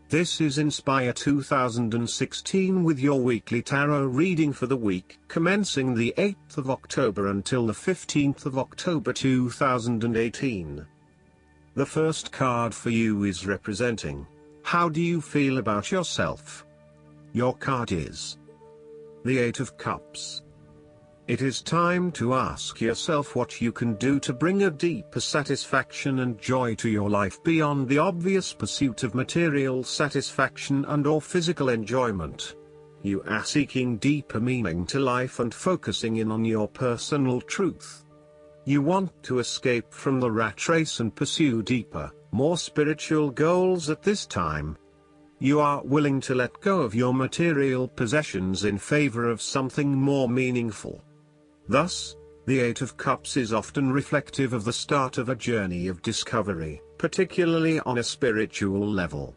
This is Inspire 2016 with your weekly tarot reading for the week commencing the 8th of October until the 15th of October 2018. The first card for you is representing, how do you feel about yourself? Your card is the Eight of Cups. It is time to ask yourself what you can do to bring a deeper satisfaction and joy to your life beyond the obvious pursuit of material satisfaction and/or physical enjoyment. You are seeking deeper meaning to life and focusing in on your personal truth. You want to escape from the rat race and pursue deeper, more spiritual goals at this time. You are willing to let go of your material possessions in favor of something more meaningful. Thus, the Eight of Cups is often reflective of the start of a journey of discovery, particularly on a spiritual level.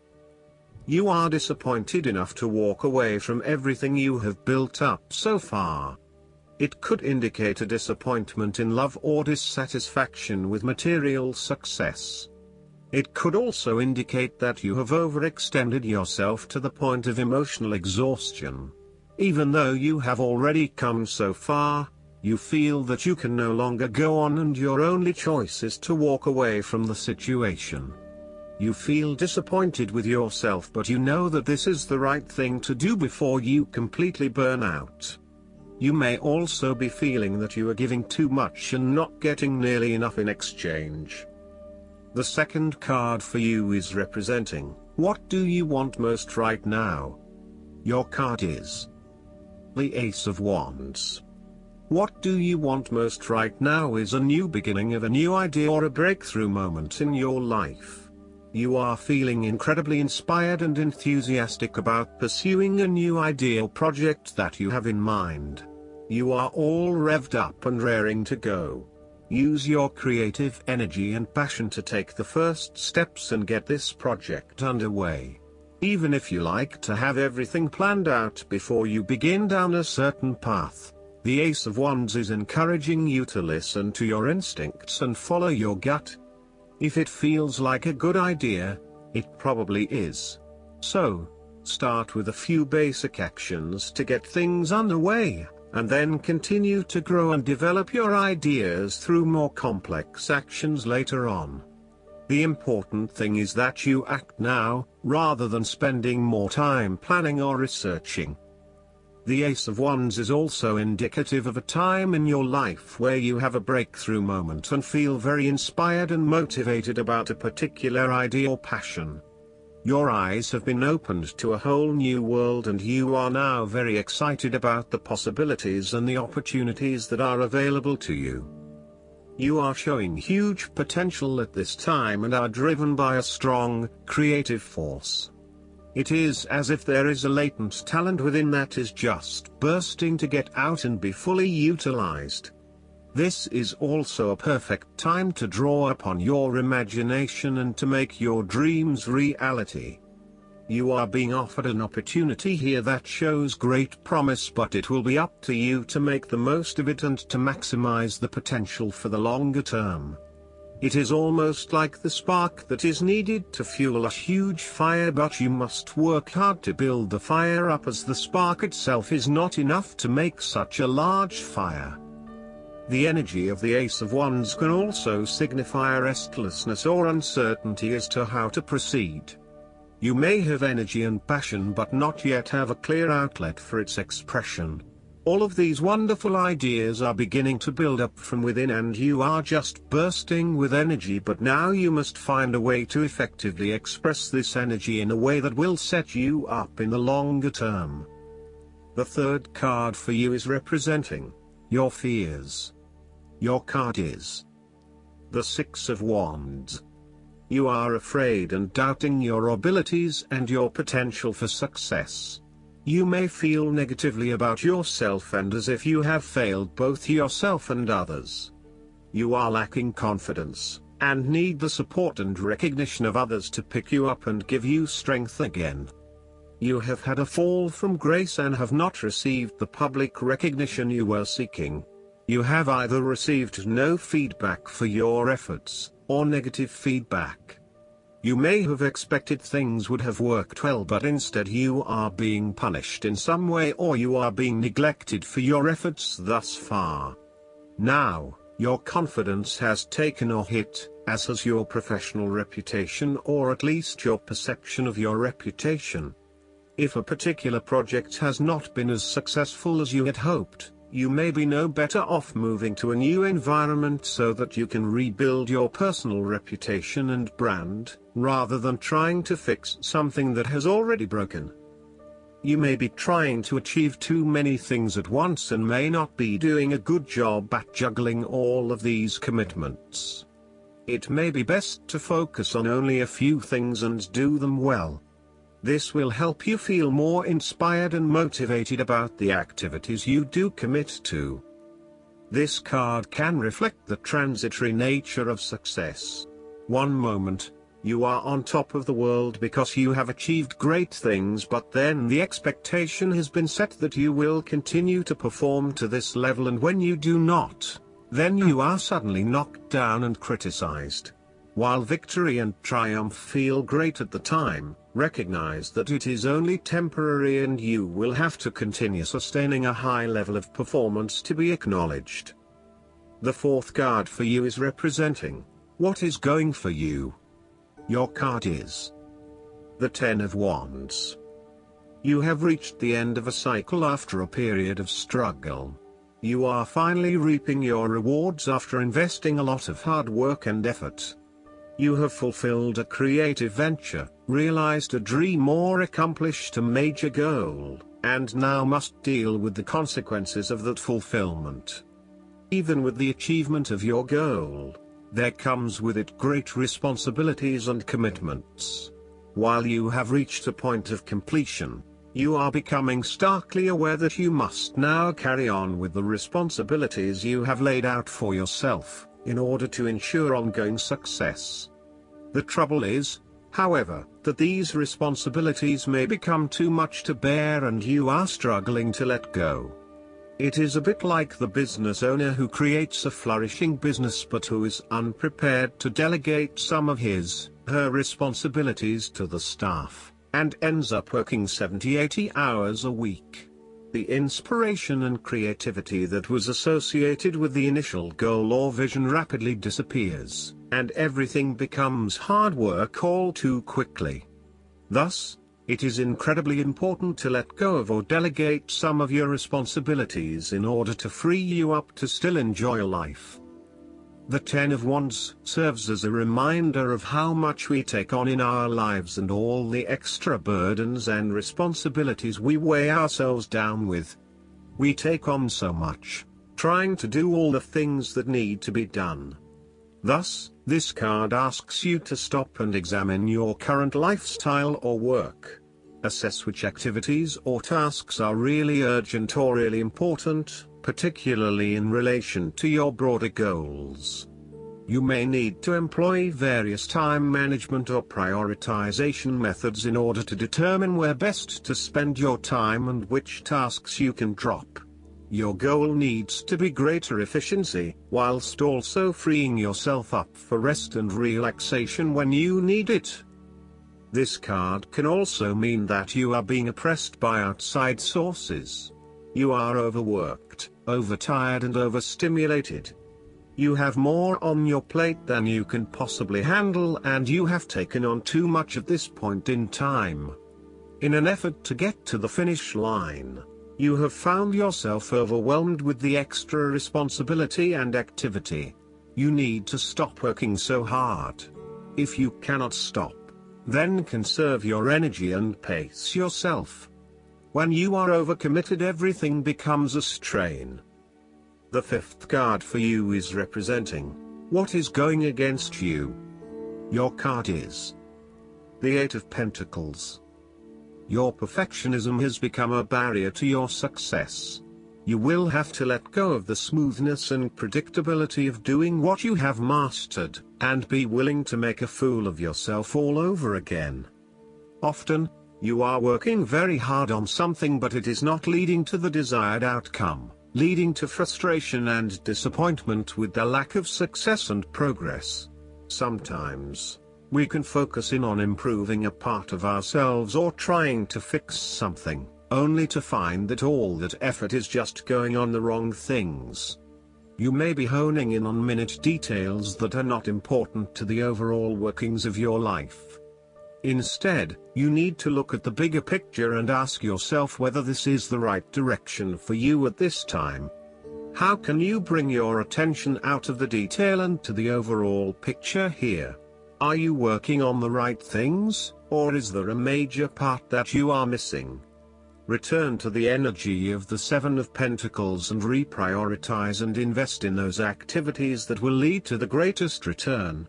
You are disappointed enough to walk away from everything you have built up so far. It could indicate a disappointment in love or dissatisfaction with material success. It could also indicate that you have overextended yourself to the point of emotional exhaustion. Even though you have already come so far, you feel that you can no longer go on and your only choice is to walk away from the situation. You feel disappointed with yourself, but you know that this is the right thing to do before you completely burn out. You may also be feeling that you are giving too much and not getting nearly enough in exchange. The second card for you is representing, what do you want most right now? Your card is the Ace of Wands. What do you want most right now is a new beginning of a new idea or a breakthrough moment in your life. You are feeling incredibly inspired and enthusiastic about pursuing a new idea or project that you have in mind. You are all revved up and raring to go. Use your creative energy and passion to take the first steps and get this project underway. Even if you like to have everything planned out before you begin down a certain path, the Ace of Wands is encouraging you to listen to your instincts and follow your gut. If it feels like a good idea, it probably is. So, start with a few basic actions to get things underway, and then continue to grow and develop your ideas through more complex actions later on. The important thing is that you act now, rather than spending more time planning or researching. The Ace of Wands is also indicative of a time in your life where you have a breakthrough moment and feel very inspired and motivated about a particular idea or passion. Your eyes have been opened to a whole new world and you are now very excited about the possibilities and the opportunities that are available to you. You are showing huge potential at this time and are driven by a strong, creative force. It is as if there is a latent talent within that is just bursting to get out and be fully utilized. This is also a perfect time to draw upon your imagination and to make your dreams reality. You are being offered an opportunity here that shows great promise, but it will be up to you to make the most of it and to maximize the potential for the longer term. It is almost like the spark that is needed to fuel a huge fire, but you must work hard to build the fire up, as the spark itself is not enough to make such a large fire. The energy of the Ace of Wands can also signify restlessness or uncertainty as to how to proceed. You may have energy and passion but not yet have a clear outlet for its expression. All of these wonderful ideas are beginning to build up from within and you are just bursting with energy, but now you must find a way to effectively express this energy in a way that will set you up in the longer term. The third card for you is representing your fears. Your card is the Six of Wands. You are afraid and doubting your abilities and your potential for success. You may feel negatively about yourself and as if you have failed both yourself and others. You are lacking confidence, and need the support and recognition of others to pick you up and give you strength again. You have had a fall from grace and have not received the public recognition you were seeking. You have either received no feedback for your efforts, or negative feedback. You may have expected things would have worked well, but instead you are being punished in some way, or you are being neglected for your efforts thus far. Now, your confidence has taken a hit, as has your professional reputation, or at least your perception of your reputation. If a particular project has not been as successful as you had hoped, you may be no better off moving to a new environment so that you can rebuild your personal reputation and brand, rather than trying to fix something that has already broken. You may be trying to achieve too many things at once and may not be doing a good job at juggling all of these commitments. It may be best to focus on only a few things and do them well. This will help you feel more inspired and motivated about the activities you do commit to. This card can reflect the transitory nature of success. One moment, you are on top of the world because you have achieved great things, but then the expectation has been set that you will continue to perform to this level, and when you do not, then you are suddenly knocked down and criticized. While victory and triumph feel great at the time, recognize that it is only temporary and you will have to continue sustaining a high level of performance to be acknowledged. The fourth card for you is representing what is going for you. Your card is the Ten of Wands. You have reached the end of a cycle after a period of struggle. You are finally reaping your rewards after investing a lot of hard work and effort. You have fulfilled a creative venture, realized a dream, or accomplished a major goal, and now must deal with the consequences of that fulfillment. Even with the achievement of your goal, there comes with it great responsibilities and commitments. While you have reached a point of completion, you are becoming starkly aware that you must now carry on with the responsibilities you have laid out for yourself, in order to ensure ongoing success. The trouble is, however, that these responsibilities may become too much to bear and you are struggling to let go. It is a bit like the business owner who creates a flourishing business but who is unprepared to delegate some of her responsibilities to the staff, and ends up working 70-80 hours a week. The inspiration and creativity that was associated with the initial goal or vision rapidly disappears, and everything becomes hard work all too quickly. Thus, it is incredibly important to let go of or delegate some of your responsibilities in order to free you up to still enjoy life. The Ten of Wands serves as a reminder of how much we take on in our lives and all the extra burdens and responsibilities we weigh ourselves down with. We take on so much, trying to do all the things that need to be done. Thus, this card asks you to stop and examine your current lifestyle or work. Assess which activities or tasks are really urgent or really important, particularly in relation to your broader goals. You may need to employ various time management or prioritization methods in order to determine where best to spend your time and which tasks you can drop. Your goal needs to be greater efficiency, whilst also freeing yourself up for rest and relaxation when you need it. This card can also mean that you are being oppressed by outside sources. You are overworked, overtired and overstimulated. You have more on your plate than you can possibly handle, and you have taken on too much at this point in time. In an effort to get to the finish line, you have found yourself overwhelmed with the extra responsibility and activity. You need to stop working so hard. If you cannot stop, then conserve your energy and pace yourself. When you are overcommitted, everything becomes a strain. The fifth card for you is representing what is going against you. Your card is the Eight of Pentacles. Your perfectionism has become a barrier to your success. You will have to let go of the smoothness and predictability of doing what you have mastered, and be willing to make a fool of yourself all over again. Often, you are working very hard on something, but it is not leading to the desired outcome, leading to frustration and disappointment with the lack of success and progress. Sometimes, We can focus in on improving a part of ourselves or trying to fix something, only to find that all that effort is just going on the wrong things. You may be honing in on minute details that are not important to the overall workings of your life. Instead, you need to look at the bigger picture and ask yourself whether this is the right direction for you at this time. How can you bring your attention out of the detail and to the overall picture here? Are you working on the right things, or is there a major part that you are missing? Return to the energy of the Seven of Pentacles and reprioritize and invest in those activities that will lead to the greatest return.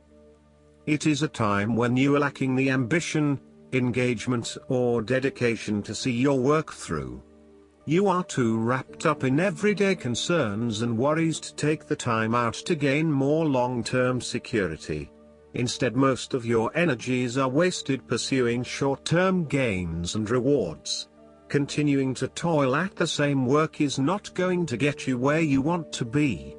It is a time when you are lacking the ambition, engagement, or dedication to see your work through. You are too wrapped up in everyday concerns and worries to take the time out to gain more long-term security. Instead, most of your energies are wasted pursuing short-term gains and rewards. Continuing to toil at the same work is not going to get you where you want to be.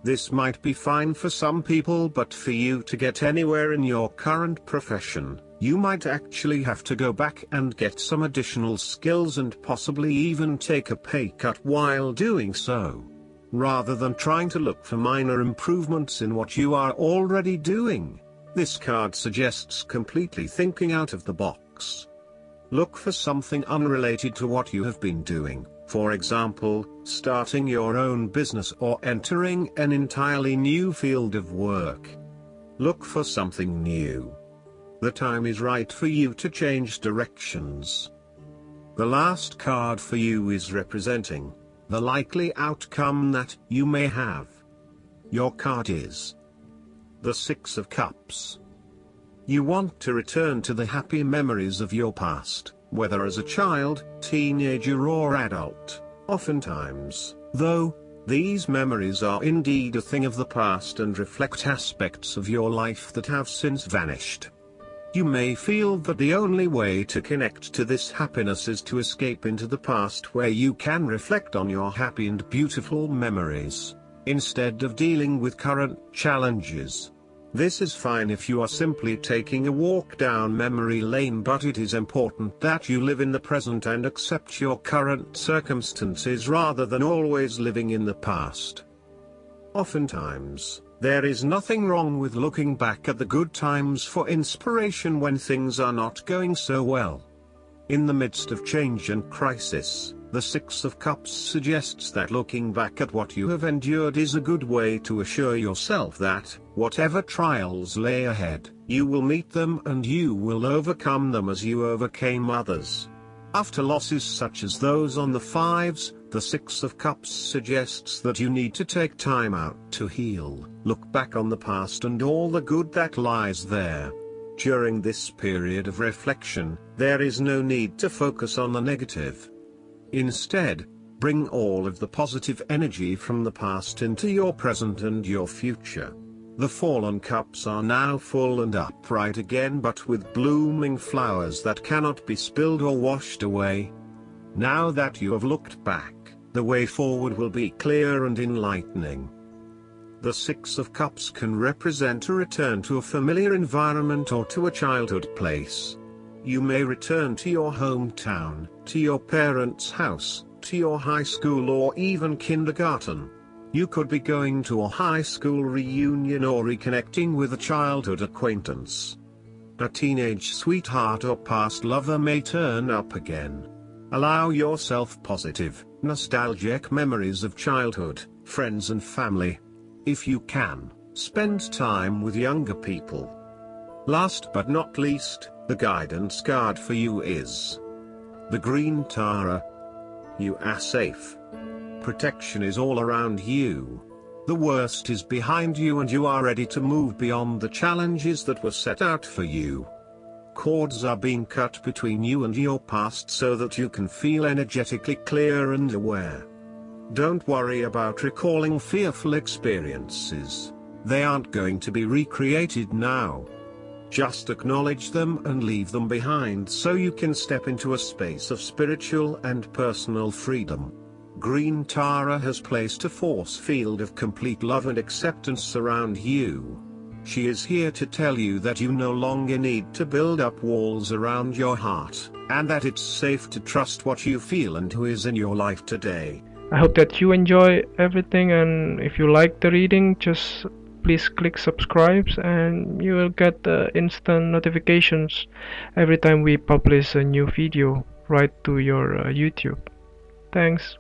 This might be fine for some people, but for you to get anywhere in your current profession, you might actually have to go back and get some additional skills and possibly even take a pay cut while doing so, rather than trying to look for minor improvements in what you are already doing. This card suggests completely thinking out of the box. Look for something unrelated to what you have been doing, for example, starting your own business or entering an entirely new field of work. Look for something new. The time is right for you to change directions. The last card for you is representing the likely outcome that you may have. Your card is the Six of Cups. You want to return to the happy memories of your past, whether as a child, teenager or adult. Oftentimes, though, these memories are indeed a thing of the past and reflect aspects of your life that have since vanished. You may feel that the only way to connect to this happiness is to escape into the past where you can reflect on your happy and beautiful memories, instead of dealing with current challenges. This is fine if you are simply taking a walk down memory lane, but it is important that you live in the present and accept your current circumstances rather than always living in the past. Oftentimes, there is nothing wrong with looking back at the good times for inspiration when things are not going so well. In the midst of change and crisis, the Six of Cups suggests that looking back at what you have endured is a good way to assure yourself that, whatever trials lay ahead, you will meet them and you will overcome them as you overcame others. After losses such as those on the fives, the Six of Cups suggests that you need to take time out to heal, look back on the past and all the good that lies there. During this period of reflection, there is no need to focus on the negative. Instead, bring all of the positive energy from the past into your present and your future. The fallen cups are now full and upright again, but with blooming flowers that cannot be spilled or washed away. Now that you have looked back, the way forward will be clear and enlightening. The Six of Cups can represent a return to a familiar environment or to a childhood place. You may return to your hometown, to your parents' house, to your high school or even kindergarten. You could be going to a high school reunion or reconnecting with a childhood acquaintance. A teenage sweetheart or past lover may turn up again. Allow yourself positive, nostalgic memories of childhood, friends and family. If you can, spend time with younger people. Last but not least, the guidance card for you is the Green Tara. You are safe. Protection is all around you. The worst is behind you and you are ready to move beyond the challenges that were set out for you. Cords are being cut between you and your past so that you can feel energetically clear and aware. Don't worry about recalling fearful experiences. They aren't going to be recreated now. Just acknowledge them and leave them behind so you can step into a space of spiritual and personal freedom. Green Tara has placed a force field of complete love and acceptance around you. She is here to tell you that you no longer need to build up walls around your heart, and that it's safe to trust what you feel and who is in your life today. I hope that you enjoy everything, and if you like the reading, just please click subscribe and you will get instant notifications every time we publish a new video right to your YouTube. Thanks.